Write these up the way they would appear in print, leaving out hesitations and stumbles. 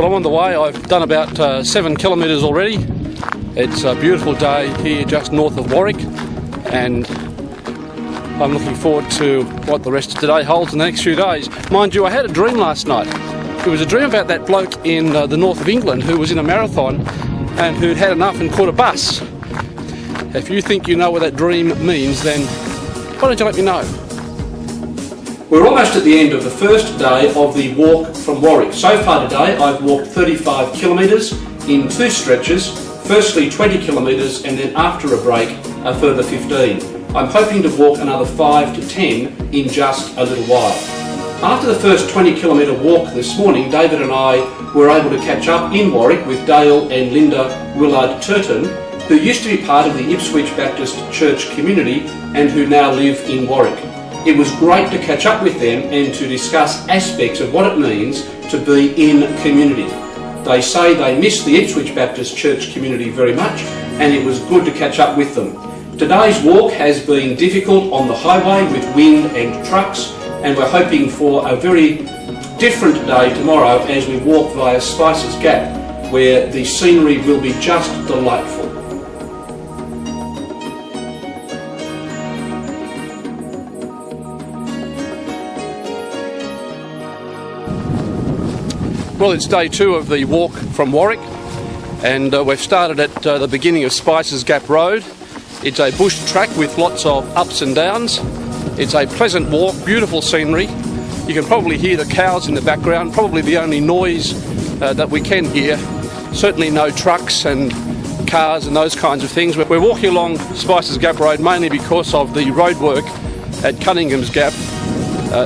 Well, I'm on the way. I've done about 7 kilometres already. It's a beautiful day here just north of Warwick, and I'm looking forward to what the rest of today holds in the next few days. Mind you, I had a dream last night. It was a dream about that bloke in the north of England who was in a marathon and who'd had enough and caught a bus. If you think you know what that dream means, then why don't you let me know? We're almost at the end of the first day of the walk from Warwick. So far today I've walked 35 kilometres in 2 stretches, firstly 20 kilometres and then after a break a further 15. I'm hoping to walk another 5 to 10 in just a little while. After the first 20 kilometre walk this morning, David and I were able to catch up in Warwick with Dale and Linda Willard Turton, who used to be part of the Ipswich Baptist Church community and who now live in Warwick. It was great to catch up with them and to discuss aspects of what it means to be in community. They say they miss the Ipswich Baptist Church community very much, and it was good to catch up with them. Today's walk has been difficult on the highway with wind and trucks, and we're hoping for a very different day tomorrow as we walk via Spices Gap, where the scenery will be just delightful. Well, it's day 2 of the walk from Warwick, and we've started at the beginning of Spices Gap Road. It's a bush track with lots of ups and downs. It's a pleasant walk, beautiful scenery. You can probably hear the cows in the background, probably the only noise that we can hear. Certainly no trucks and cars and those kinds of things. We're walking along Spices Gap Road mainly because of the roadwork at Cunningham's Gap,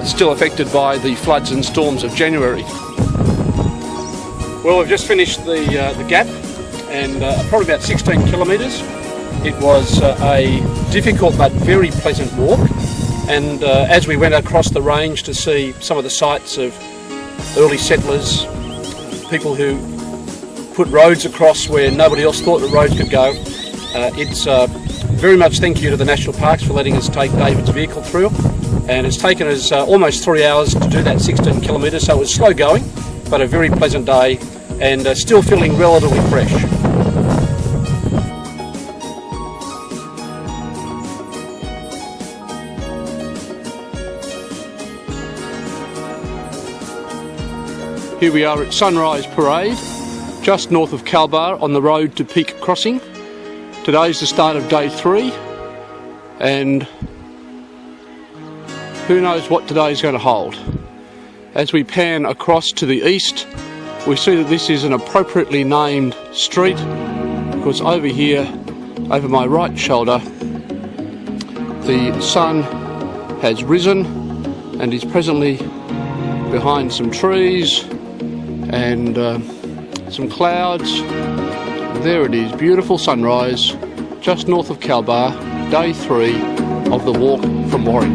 still affected by the floods and storms of January. Well, we've just finished the gap, and probably about 16 kilometres. It was a difficult but very pleasant walk, and as we went across the range to see some of the sites of early settlers, people who put roads across where nobody else thought the roads could go, it's very much thank you to the National Parks for letting us take David's vehicle through, and it's taken us almost 3 hours to do that 16 kilometres, so it was slow going, but a very pleasant day, and still feeling relatively fresh. Here we are at Sunrise Parade, just north of Calbar on the road to Peak Crossing. Today's the start of day 3, and who knows what today's going to hold. As we pan across to the east, we see that this is an appropriately named street, because over here, over my right shoulder, the sun has risen and is presently behind some trees and some clouds. There it is, beautiful sunrise, just north of Calbar, day 3 of the walk from Warwick.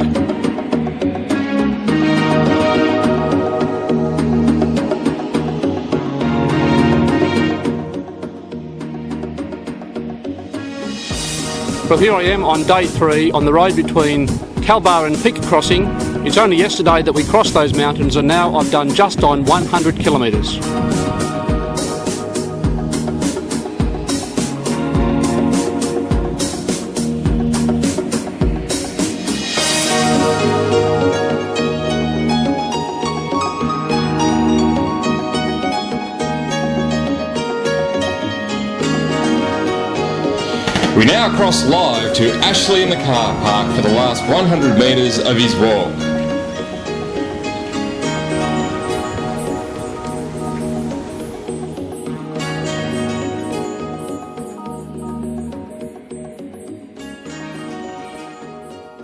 Well, here I am on day 3 on the road between Calbar and Peak Crossing. It's only yesterday that we crossed those mountains, and now I've done just on 100 kilometres. We now cross live to Ashley in the car park for the last 100 metres of his walk.